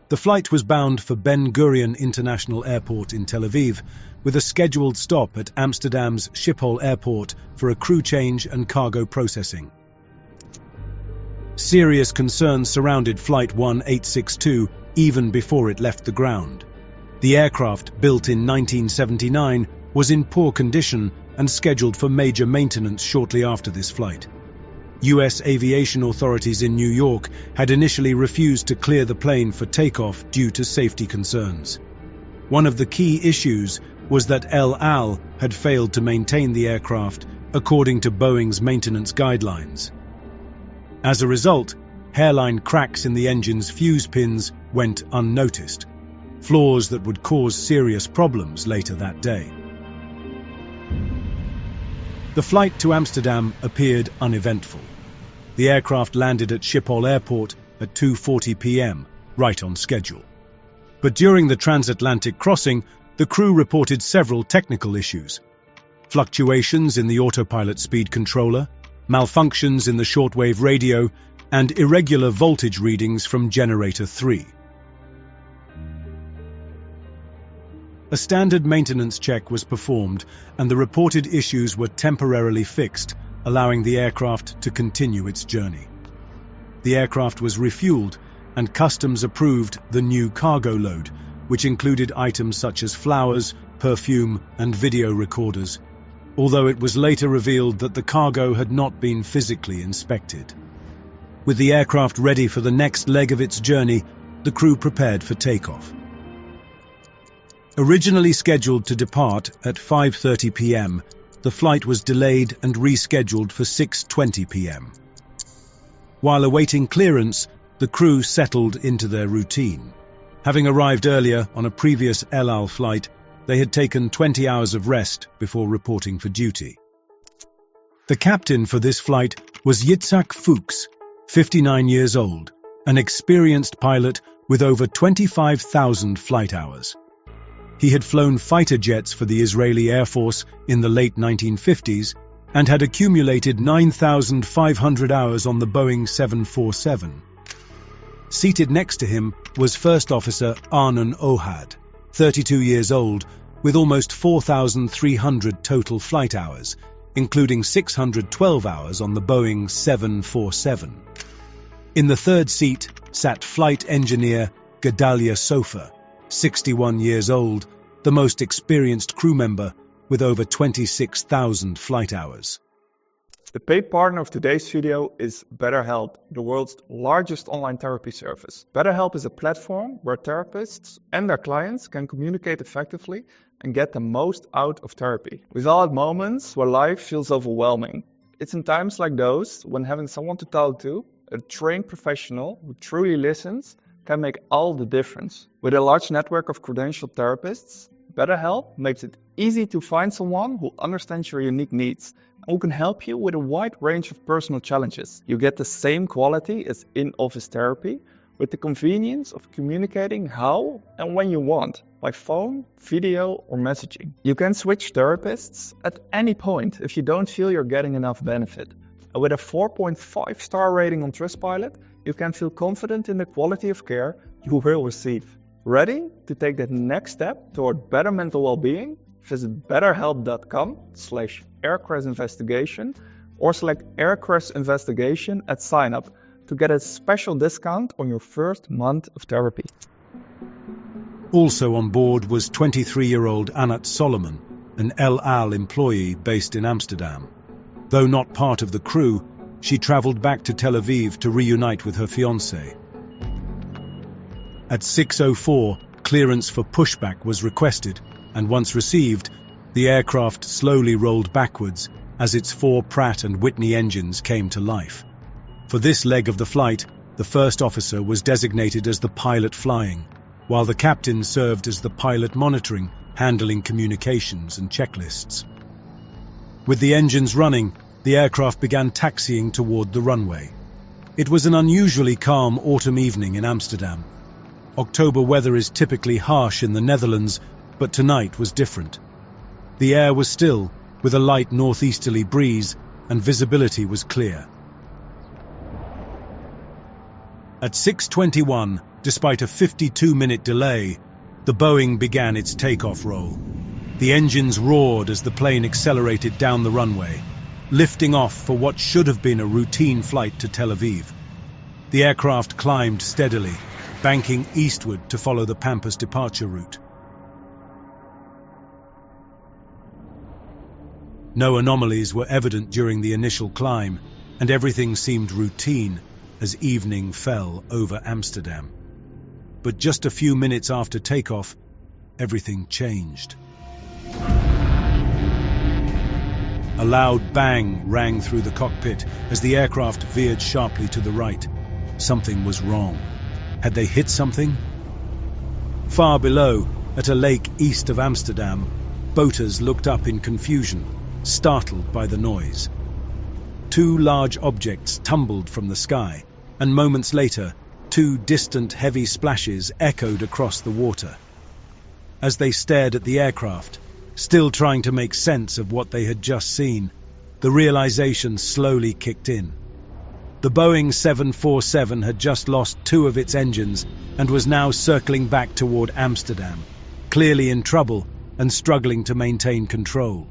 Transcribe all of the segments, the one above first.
The flight was bound for Ben Gurion International Airport in Tel Aviv, with a scheduled stop at Amsterdam's Schiphol Airport for a crew change and cargo processing. Serious concerns surrounded Flight 1862 even before it left the ground. The aircraft, built in 1979, was in poor condition and scheduled for major maintenance shortly after this flight. U.S. aviation authorities in New York had initially refused to clear the plane for takeoff due to safety concerns. One of the key issues was that El Al had failed to maintain the aircraft according to Boeing's maintenance guidelines. As a result, hairline cracks in the engine's fuse pins went unnoticed, flaws that would cause serious problems later that day. The flight to Amsterdam appeared uneventful. The aircraft landed at Schiphol Airport at 2:40 p.m., right on schedule. But during the transatlantic crossing, the crew reported several technical issues: fluctuations in the autopilot speed controller, malfunctions in the shortwave radio, and irregular voltage readings from Generator 3. A standard maintenance check was performed, and the reported issues were temporarily fixed, allowing the aircraft to continue its journey. The aircraft was refueled, and customs approved the new cargo load, which included items such as flowers, perfume, and video recorders, although it was later revealed that the cargo had not been physically inspected. With the aircraft ready for the next leg of its journey, the crew prepared for takeoff. Originally scheduled to depart at 5:30 p.m., the flight was delayed and rescheduled for 6:20 p.m. While awaiting clearance, the crew settled into their routine. Having arrived earlier on a previous El Al flight, they had taken 20 hours of rest before reporting for duty. The captain for this flight was Yitzhak Fuchs, 59 years old, an experienced pilot with over 25,000 flight hours. He had flown fighter jets for the Israeli Air Force in the late 1950s and had accumulated 9,500 hours on the Boeing 747. Seated next to him was First Officer Arnon Ohad, 32 years old, with almost 4,300 total flight hours, including 612 hours on the Boeing 747. In the third seat sat Flight Engineer Gedalia Sofer, 61 years old, the most experienced crew member with over 26,000 flight hours. The paid partner of today's video is BetterHelp, the world's largest online therapy service. BetterHelp is a platform where therapists and their clients can communicate effectively and get the most out of therapy. We've all had moments where life feels overwhelming. It's in times like those when having someone to talk to, a trained professional who truly listens, can make all the difference. With a large network of credentialed therapists, BetterHelp makes it easy to find someone who understands your unique needs and who can help you with a wide range of personal challenges. You get the same quality as in-office therapy with the convenience of communicating how and when you want, by phone, video, or messaging. You can switch therapists at any point if you don't feel you're getting enough benefit. And with a 4.5-star rating on Trustpilot, you can feel confident in the quality of care you will receive. Ready to take that next step toward better mental well-being? Visit betterhelp.com/aircrash investigation or select Aircrash Investigation at sign-up to get a special discount on your first month of therapy. Also on board was 23-year-old Anat Solomon, an El Al employee based in Amsterdam. Though not part of the crew, she traveled back to Tel Aviv to reunite with her fiancé. At 6:04, clearance for pushback was requested, and once received, the aircraft slowly rolled backwards as its 4 Pratt & Whitney engines came to life. For this leg of the flight, the first officer was designated as the pilot flying, while the captain served as the pilot monitoring, handling communications and checklists. With the engines running, the aircraft began taxiing toward the runway. It was an unusually calm autumn evening in Amsterdam. October weather is typically harsh in the Netherlands, but tonight was different. The air was still, with a light northeasterly breeze, and visibility was clear. At 6:21, Despite a 52-minute delay, the Boeing began its takeoff roll. The engines roared as the plane accelerated down the runway, lifting off for what should have been a routine flight to Tel Aviv. The aircraft climbed steadily, banking eastward to follow the Pampas departure route. No anomalies were evident during the initial climb, and everything seemed routine as evening fell over Amsterdam. But just a few minutes after takeoff, everything changed. A loud bang rang through the cockpit as the aircraft veered sharply to the right. Something was wrong. Had they hit something? Far below, at a lake east of Amsterdam, boaters looked up in confusion, startled by the noise. Two large objects tumbled from the sky, and moments later, two distant heavy splashes echoed across the water. As they stared at the aircraft, still trying to make sense of what they had just seen, the realization slowly kicked in. The Boeing 747 had just lost two of its engines and was now circling back toward Amsterdam, clearly in trouble and struggling to maintain control.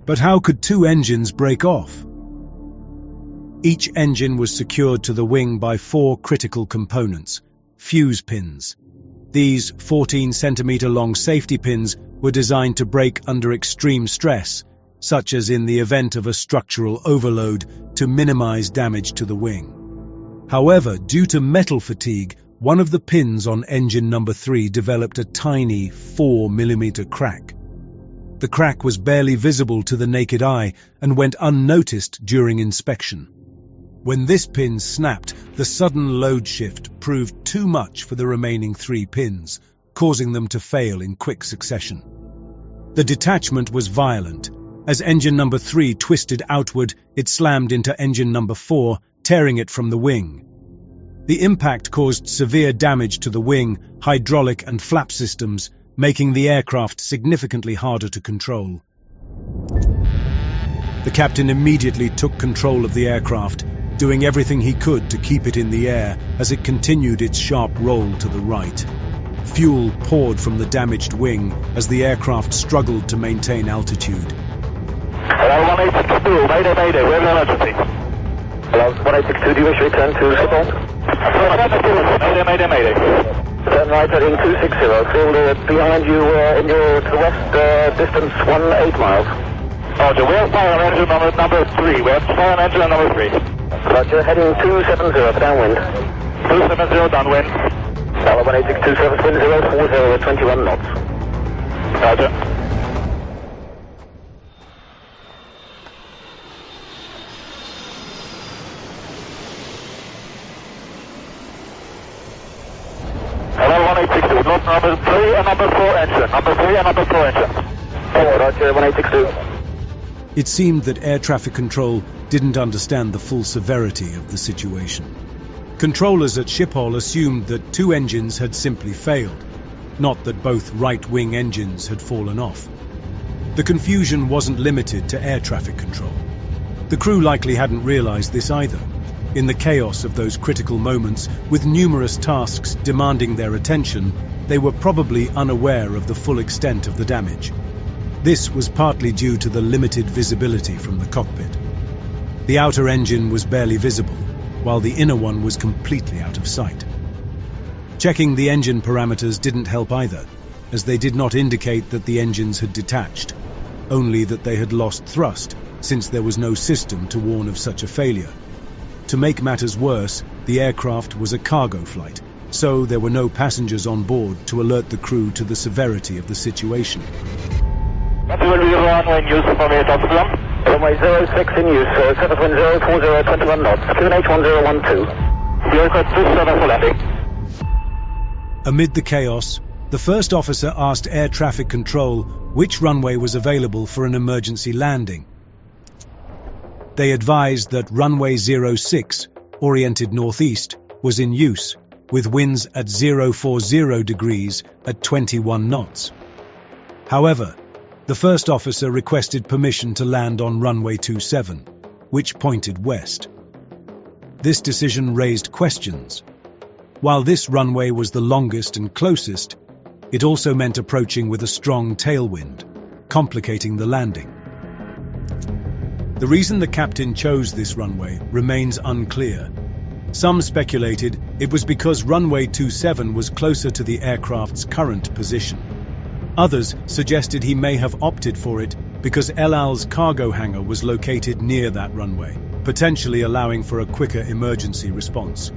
But how could two engines break off? Each engine was secured to the wing by four critical components, fuse pins. These 14-centimeter-long safety pins were designed to break under extreme stress, such as in the event of a structural overload, to minimize damage to the wing. However, due to metal fatigue, one of the pins on engine number 3 developed a tiny 4-millimeter crack. The crack was barely visible to the naked eye and went unnoticed during inspection. When this pin snapped, the sudden load shift proved too much for the remaining 3 pins, causing them to fail in quick succession. The detachment was violent. As engine number 3 twisted outward, it slammed into engine number 4, tearing it from the wing. The impact caused severe damage to the wing, hydraulic and flap systems, making the aircraft significantly harder to control. The captain immediately took control of the aircraft, doing everything he could to keep it in the air as it continued its sharp roll to the right. Fuel poured from the damaged wing as the aircraft struggled to maintain altitude. Hello, 1862, mayday, we have an emergency. Hello, 1862, do you wish to return to Schiphol? Mayday. Turn right heading 260, field behind you in your to the west, distance 18 miles. Roger, we have fire on engine number 3, we have fire on engine number 3. Roger, heading 270 for downwind. 270 downwind. Hello, 1862, surface wind 040 at 21 knots. Roger. Hello, 1862, north number 3 and number 4 engine. Number 3 and number 4 engine. Oh, Roger, 1862. It seemed that air traffic control didn't understand the full severity of the situation. Controllers at Schiphol assumed that 2 engines had simply failed, not that both right-wing engines had fallen off. The confusion wasn't limited to air traffic control. The crew likely hadn't realized this either. In the chaos of those critical moments, with numerous tasks demanding their attention, they were probably unaware of the full extent of the damage. This was partly due to the limited visibility from the cockpit. The outer engine was barely visible, while the inner one was completely out of sight. Checking the engine parameters didn't help either, as they did not indicate that the engines had detached, only that they had lost thrust, since there was no system to warn of such a failure. To make matters worse, the aircraft was a cargo flight, so there were no passengers on board to alert the crew to the severity of the situation. What will be the runway news for me at Amsterdam? Runway 06 in use, surface wind 040 at 21 knots, QNH 1012. The aircraft 27 for landing. Amid the chaos, the first officer asked air traffic control which runway was available for an emergency landing. They advised that runway 06, oriented northeast, was in use, with winds at 040 degrees at 21 knots. However, the first officer requested permission to land on runway 27, which pointed west. This decision raised questions. While this runway was the longest and closest, it also meant approaching with a strong tailwind, complicating the landing. The reason the captain chose this runway remains unclear. Some speculated it was because runway 27 was closer to the aircraft's current position. Others suggested he may have opted for it because El Al's cargo hangar was located near that runway, potentially allowing for a quicker emergency response.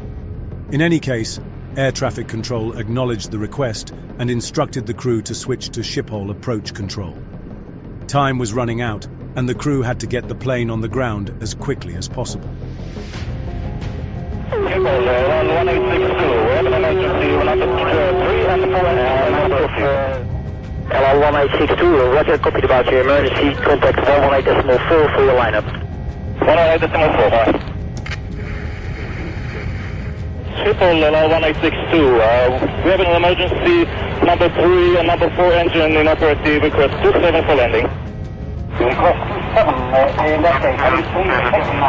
In any case, air traffic control acknowledged the request and instructed the crew to switch to shiphole approach control. Time was running out, and the crew had to get the plane on the ground as quickly as possible. Shiphole 1862, we have an emergency, we're number 3 and 4 LL 1862, Roger, copied about your emergency, contact 118.4 for your lineup. 118.4, bye. Shiphole 1862, we have an emergency, number 3 and number 4 engine in operative, request 27 for landing. Request 27, in that case, heading 360,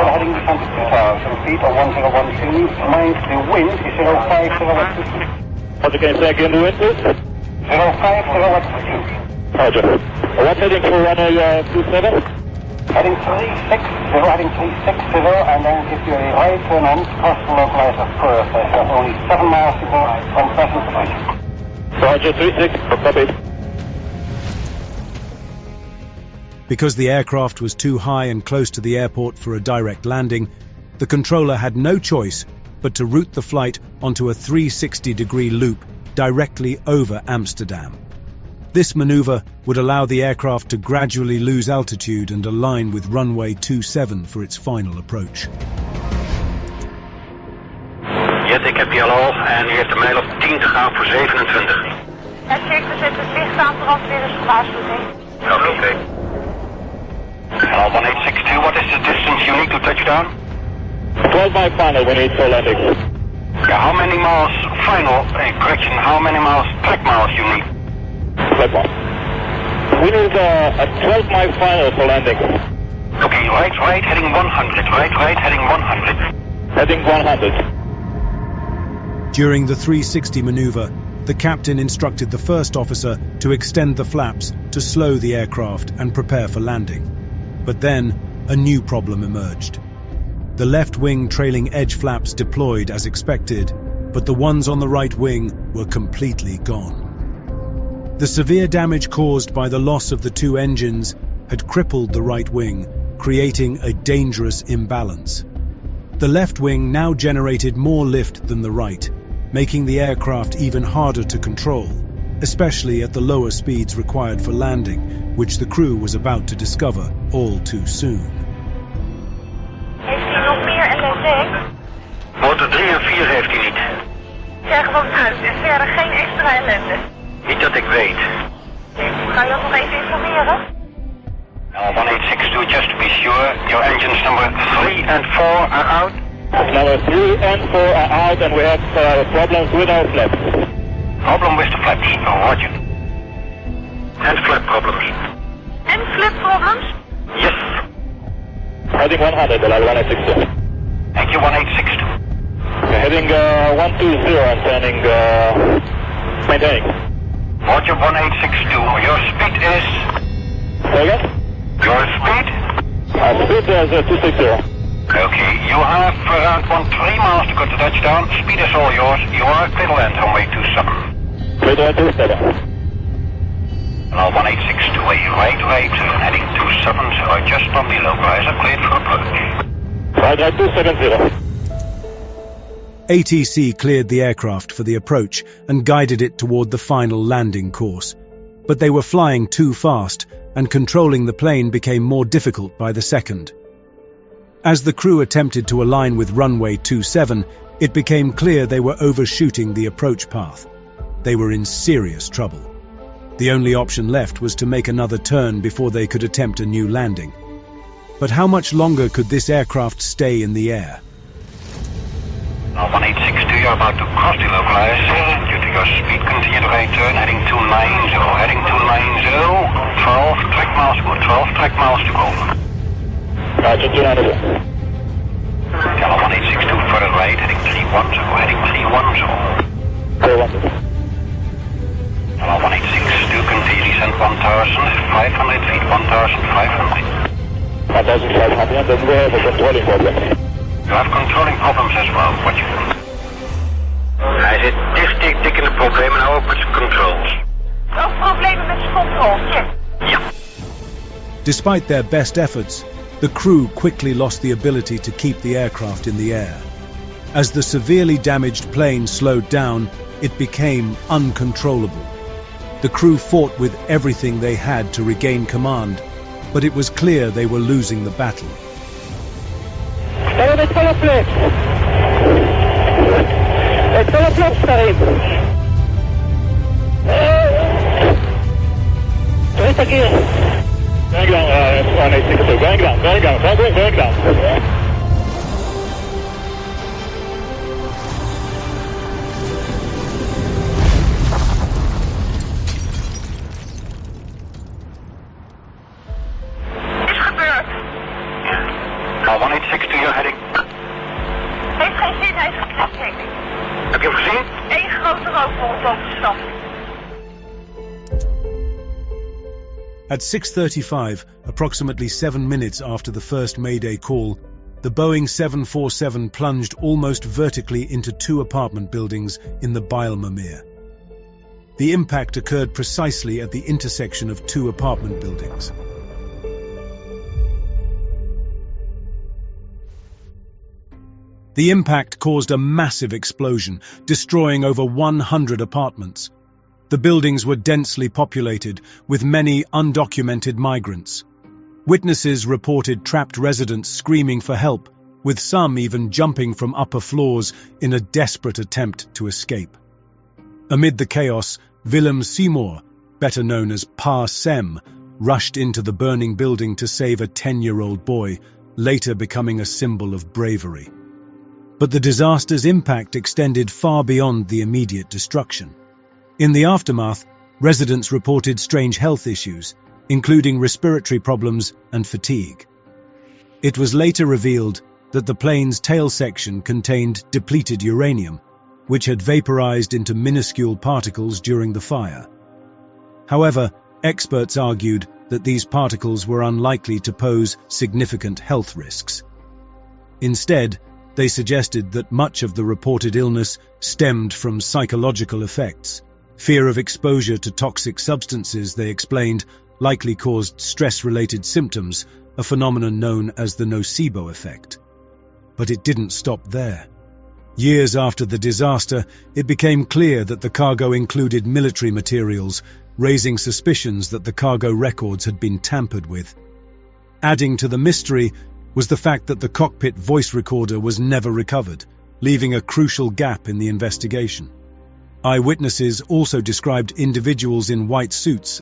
heading 22,000 feet or 1012, mind the wind is 050 Roger, can you say again the wind please? 050 Roger. What heading for runway 27? Heading 360, and then if you a right turn on, cross the localizer first. There's only 7 miles to go from present position. Roger, 36, copy. Because the aircraft was too high and close to the airport for a direct landing, the controller had no choice but to route the flight onto a 360-degree loop directly over Amsterdam. This maneuver would allow the aircraft to gradually lose altitude and align with runway 27 for its final approach. Jet, ik heb die al en u heeft een mijl op 10 te gaan voor 27. Ja, check, we zetten het licht aan, brandweer is gewaarschuwing. Oké. 1862, what is the distance you need to touchdown? 12 by final, we need for landing. Yeah, how many miles final, correction, how many miles track miles you need? Flight 1. We need a 12 mile final for landing. Okay, right, heading 100, right, heading 100. Heading 100. During the 360 maneuver, the captain instructed the first officer to extend the flaps to slow the aircraft and prepare for landing. But then, a new problem emerged. The left wing trailing edge flaps deployed as expected, but the ones on the right wing were completely gone. The severe damage caused by the loss of the 2 engines had crippled the right wing, creating a dangerous imbalance. The left wing now generated more lift than the right, making the aircraft even harder to control, especially at the lower speeds required for landing, which the crew was about to discover all too soon. Heeft hij nog meer LSD? Motor 3 en 4 heeft hij niet. Zeg gewoon uit en verder geen extra ellende. Niet dat ik weet. Kan je ons nog even informeren? 1862, just to be sure, your engines number 3 and 4 are out? Number 3 and 4 are out and we have problems with our flaps. Problem with the flaps, roger. And flap problems. En flip problems? Yes. Heading 100, 1862. Thank you, 1862. Heading 120 and turning, maintaining. Roger, 1862. Your speed is... Say again? Your speed? Speed is 260. Okay, you have around 3 miles to go to touchdown. Speed is all yours. You are clear to land runway 27. Clear to land 27. 1862, right, heading 27, so just on the localizer, cleared for approach. Right, 270. ATC cleared the aircraft for the approach and guided it toward the final landing course. But they were flying too fast, and controlling the plane became more difficult by the second. As the crew attempted to align with runway 27, it became clear they were overshooting the approach path. They were in serious trouble. The only option left was to make another turn before they could attempt a new landing. But how much longer could this aircraft stay in the air? 1862, you're about to cross the localizer. Due to your speed, continue to right turn, heading 290, heading 290. 12 track miles to go, 12 track miles to go. Roger, 290. Tell 1862 for the right, heading 310, heading 310. 410. 186, do continue descent 1,500 feet, 1,500. 1,500, then we have a controlling problem. You have controlling problems as well, what you do? Hij zit dik in de problemen, ook met zijn controls. Ook problemen met zijn controls, yes. Ja. Despite their best efforts, the crew quickly lost the ability to keep the aircraft in the air. As the severely damaged plane slowed down, it became uncontrollable. The crew fought with everything they had to regain command, but it was clear they were losing the battle. Sterren met volle vlucht. Met volle vlucht, Sterren. Dritte keer. Going down, 186, going down. Is gebeurd. 186 to your heading. Heeft geen zin, hij is geknipt. Heb je hem gezien? Eén grote rookbol boven de stad. At 6:35, approximately 7 minutes after the first Mayday call, the Boeing 747 plunged almost vertically into 2 apartment buildings in the Bijlmermeer. The impact occurred precisely at the intersection of 2 apartment buildings. The impact caused a massive explosion, destroying over 100 apartments. The buildings were densely populated, with many undocumented migrants. Witnesses reported trapped residents screaming for help, with some even jumping from upper floors in a desperate attempt to escape. Amid the chaos, Willem Seymour, better known as Pa Sem, rushed into the burning building to save a 10-year-old boy, later becoming a symbol of bravery. But the disaster's impact extended far beyond the immediate destruction. In the aftermath, residents reported strange health issues, including respiratory problems and fatigue. It was later revealed that the plane's tail section contained depleted uranium, which had vaporized into minuscule particles during the fire. However, experts argued that these particles were unlikely to pose significant health risks. Instead, they suggested that much of the reported illness stemmed from psychological effects. Fear of exposure to toxic substances, they explained, likely caused stress-related symptoms, a phenomenon known as the nocebo effect. But it didn't stop there. Years after the disaster, it became clear that the cargo included military materials, raising suspicions that the cargo records had been tampered with. Adding to the mystery was the fact that the cockpit voice recorder was never recovered, leaving a crucial gap in the investigation. Eyewitnesses also described individuals in white suits